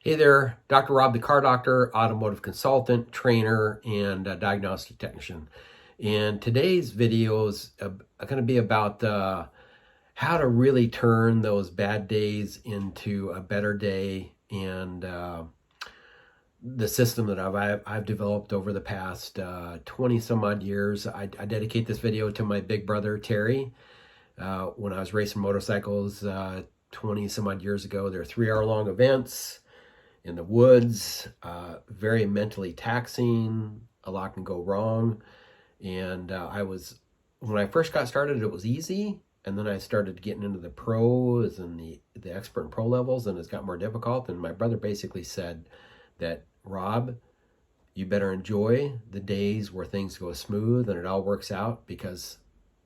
Hey there, Dr. Rob, the car doctor, automotive consultant, trainer, and diagnostic technician. And today's video is going to be about how to really turn those bad days into a better day, and the system that I've developed over the past 20 some odd years. I dedicate this video to my big brother, Terry. When I was racing motorcycles 20 some odd years ago, there were 3 hour long events in the woods, very mentally taxing. A lot can go wrong. And when I first got started, it was easy. And then I started getting into the pros and the expert and pro levels, and it's got more difficult. And my brother basically said that, Rob, you better enjoy the days where things go smooth and it all works out, because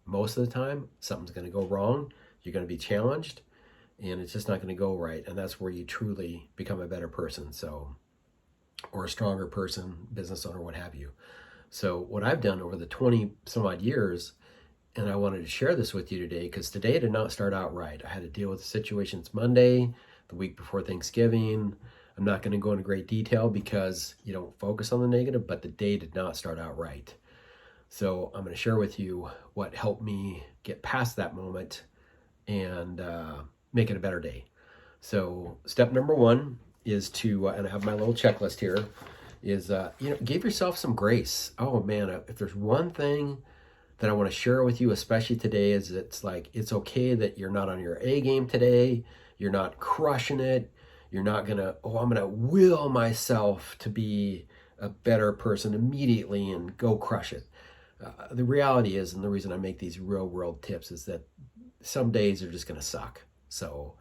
most of the time something's going to go wrong. You're going to be challenged, and it's just not going to go right. And that's where you truly become a better person, or a stronger person, business owner, what have you. So what I've done over the 20 some odd years, and I wanted to share this with you today, because today did not start out right. I had to deal with the situations Monday, the week before Thanksgiving. I'm not going to go into great detail because you don't focus on the negative, but the day did not start out right. So I'm going to share with you what helped me get past that moment and make it a better day. So step number one is to, and I have my little checklist here, is, give yourself some grace. Oh man, if there's one thing that I want to share with you, especially today, is it's okay that you're not on your A game today. You're not crushing it. You're not going to, I'm going to will myself to be a better person immediately and go crush it. The reality is, and the reason I make these real world tips, is that some days are just going to suck. So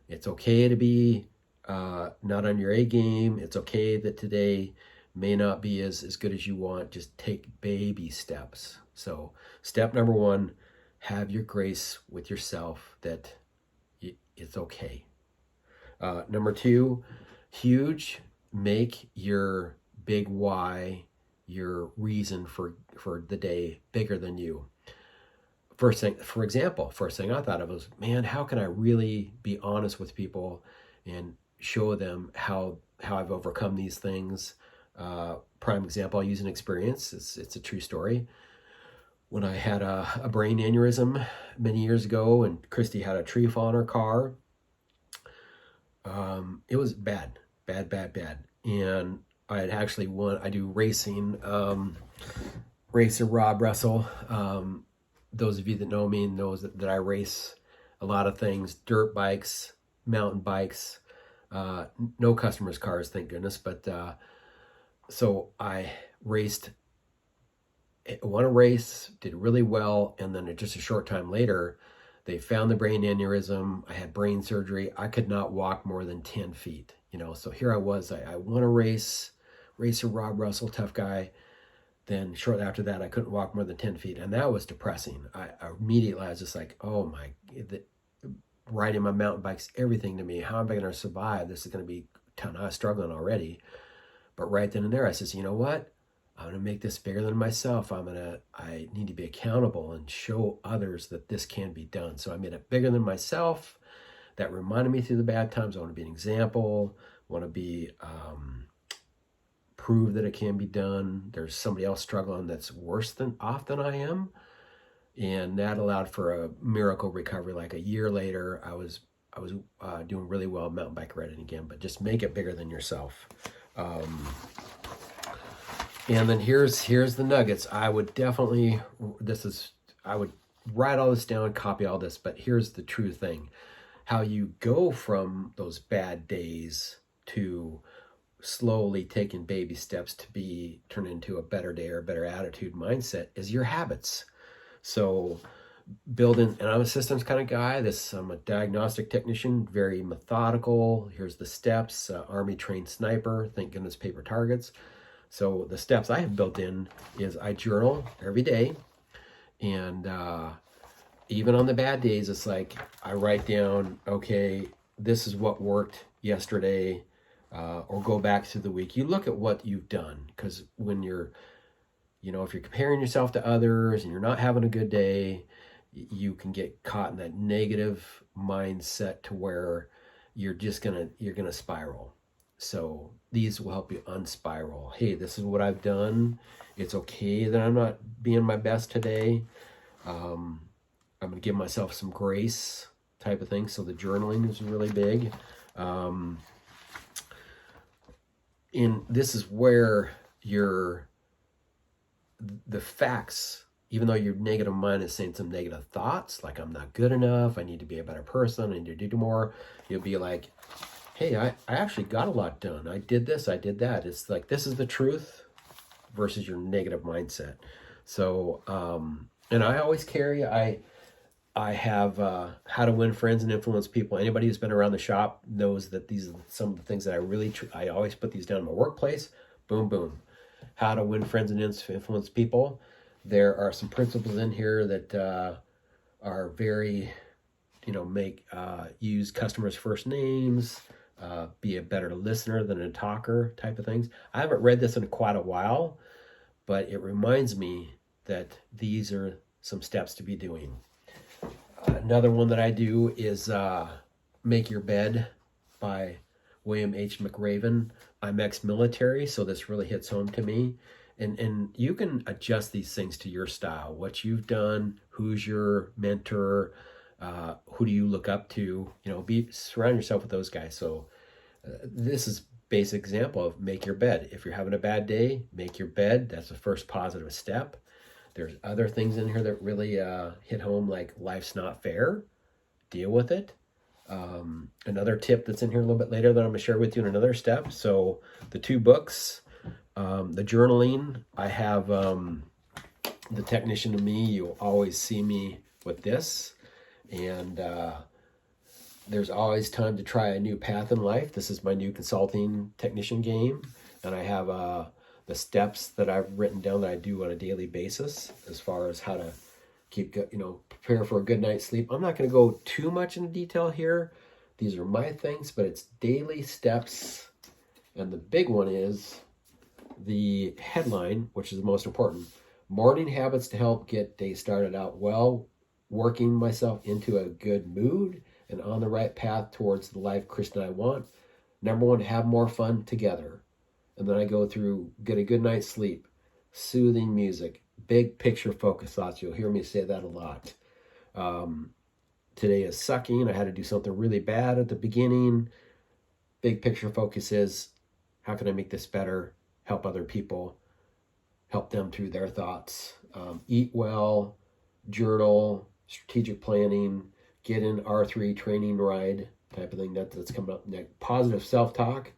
it's okay to be not on your A game. It's okay that today may not be as good as you want. Just take baby steps. So step number one, have your grace with yourself that it's okay. Number two, huge, make your big why, your reason for the day, bigger than you. First thing I thought of was, man, how can I really be honest with people and show them how I've overcome these things? Prime example, I'll use an experience. It's a true story. When I had a brain aneurysm many years ago, and Christy had a tree fall in her car, it was bad. And I had actually I do racing, racer Rob Russell. Those of you that know me knows that I race a lot of things: dirt bikes, mountain bikes, no customers' cars, thank goodness. But so I won a race, did really well, and then just a short time later, they found the brain aneurysm. I had brain surgery. I could not walk more than 10 feet. So here I was. I won a racer Rob Russell, tough guy. Then shortly after that, I couldn't walk more than 10 feet. And that was depressing. I was just like, oh my, riding my mountain bike's everything to me. How am I going to survive? This is going to be tough. I was struggling already. But right then and there, I says, you know what? I'm going to make this bigger than myself. I need to be accountable and show others that this can be done. So I made it bigger than myself. That reminded me through the bad times. I want to be an example. I want to be, prove that it can be done. There's somebody else struggling that's worse off than I am. And that allowed for a miracle recovery. Like a year later, I was doing really well mountain bike riding again. But just make it bigger than yourself. And then here's the nuggets. I would write all this down, copy all this, but here's the true thing. How you go from those bad days to slowly taking baby steps to turn into a better day or a better attitude mindset is your habits. So building, and I'm a systems kind of guy. I'm a diagnostic technician, very methodical. Here's the steps, Army trained sniper, thank goodness paper targets. So the steps I have built in is I journal every day. And even on the bad days, it's like I write down, okay, this is what worked yesterday, or go back through the week. You look at what you've done, because when if you're comparing yourself to others and you're not having a good day, you can get caught in that negative mindset to where you're gonna spiral. So these will help you unspiral. Hey, this is what I've done. It's okay that I'm not being my best today. I'm going to give myself some grace type of thing. So the journaling is really big. And this is where the facts, even though your negative mind is saying some negative thoughts, like I'm not good enough, I need to be a better person, I need to do more, you'll be like, hey, I actually got a lot done. I did this, I did that. It's like, this is the truth versus your negative mindset. So, and I always carry, I have How to Win Friends and Influence People. Anybody who's been around the shop knows that these are some of the things that I always put these down in my workplace. Boom, boom. How to Win Friends and Influence People. There are some principles in here that are very, use customers' first names, be a better listener than a talker type of things. I haven't read this in quite a while, but it reminds me that these are some steps to be doing. Another one that I do is Make Your Bed by William H. McRaven. I'm ex-military, so this really hits home to me. And you can adjust these things to your style, what you've done, who's your mentor, who do you look up to, surround yourself with those guys. So this is basic example of make your bed. If you're having a bad day, make your bed. That's the first positive step. There's other things in here that really hit home, like life's not fair. Deal with it. Another tip that's in here a little bit later that I'm going to share with you in another step. So the 2 books, the journaling, I have the technician to me. You'll always see me with this. And there's always time to try a new path in life. This is my new consulting technician game. And I have the steps that I've written down that I do on a daily basis as far as how to keep, prepare for a good night's sleep. I'm not going to go too much into detail here. These are my things, but it's daily steps. And the big one is the headline, which is the most important. Morning habits to help get day started out well, working myself into a good mood and on the right path towards the life Chris and I want. Number 1, have more fun together. And then I go through, get a good night's sleep, soothing music, big picture focus thoughts. You'll hear me say that a lot. Today is sucking. I had to do something really bad at the beginning. Big picture focus is, how can I make this better? Help other people, help them through their thoughts. Eat well, journal, strategic planning, get an R3 training ride type of thing that's coming up next. Positive self-talk.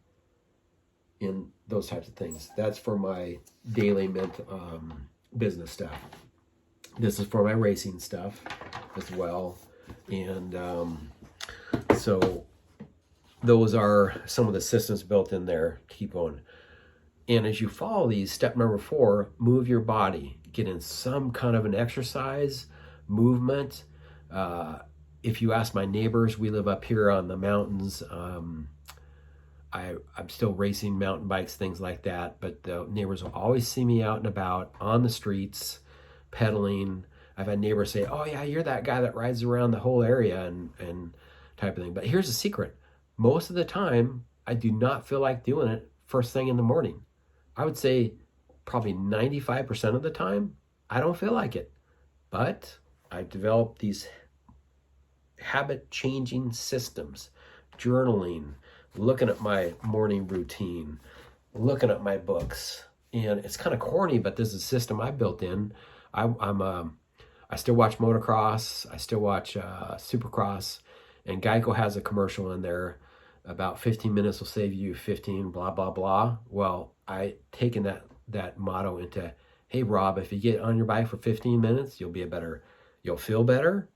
In those types of things. That's for my daily business stuff. This is for my racing stuff as well. And so those are some of the systems built in there to keep going. And as you follow these, step number 4, move your body. Get in some kind of an exercise, movement. If you ask my neighbors, we live up here on the mountains. I'm still racing mountain bikes, things like that, but the neighbors will always see me out and about on the streets, pedaling. I've had neighbors say, oh yeah, you're that guy that rides around the whole area and type of thing. But here's the secret. Most of the time, I do not feel like doing it first thing in the morning. I would say probably 95% of the time, I don't feel like it. But I've developed these habit-changing systems, journaling, looking at my morning routine, looking at my books. And it's kind of corny, but there's a system I built in. I still watch motocross. I still watch supercross. And Geico has a commercial in there about 15 minutes will save you 15, blah, blah, blah. Well, I taken that motto into, hey, Rob, if you get on your bike for 15 minutes, you'll feel better.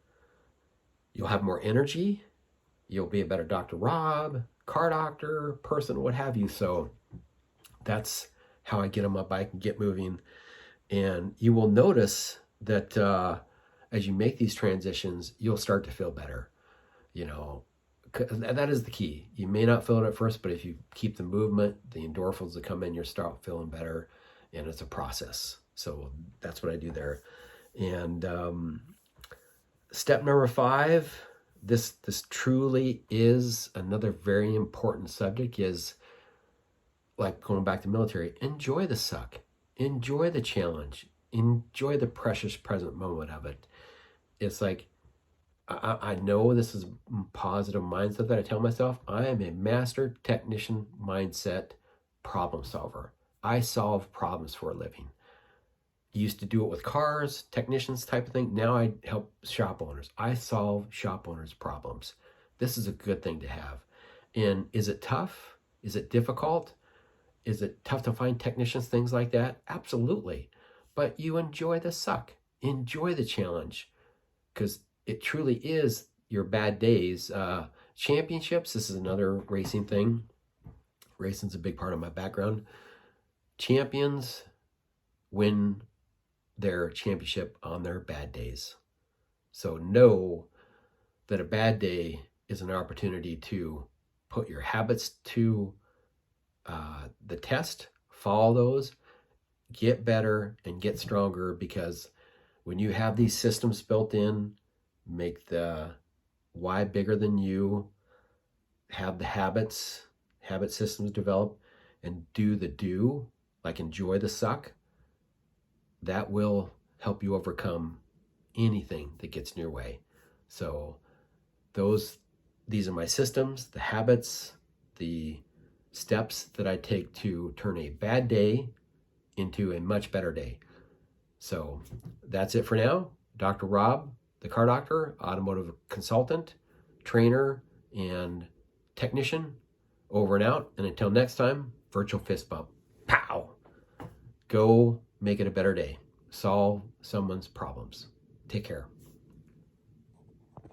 You'll have more energy. You'll be a better Dr. Rob, car doctor, person, what have you. So that's how I get on my bike and get moving. And you will notice that as you make these transitions, you'll start to feel better. That is the key. You may not feel it at first, but if you keep the movement, the endorphins that come in, you'll start feeling better. And it's a process. So that's what I do there. And step number 5, this truly is another very important subject, is like going back to military, enjoy the suck, enjoy the challenge, enjoy the precious present moment of it. It's like, I know this is a positive mindset that I tell myself. I am a master technician mindset problem solver. I solve problems for a living. Used to do it with cars, technicians type of thing. Now I help shop owners. I solve shop owners' problems. This is a good thing to have. And is it tough? Is it difficult? Is it tough to find technicians, things like that? Absolutely. But you enjoy the suck. Enjoy the challenge, because it truly is your bad days. Championships, this is another racing thing. Racing's a big part of my background. Champions win their championship on their bad days. So know that a bad day is an opportunity to put your habits to the test, follow those, get better and get stronger, because when you have these systems built in, make the why bigger than you, have the habit systems develop, and do the do, like enjoy the suck, that will help you overcome anything that gets in your way. So these are my systems, the habits, the steps that I take to turn a bad day into a much better day. So that's it for now. Dr. Rob, the car doctor, automotive consultant, trainer, and technician, over and out. And until next time, virtual fist bump. Pow! Go make it a better day. Solve someone's problems. Take care.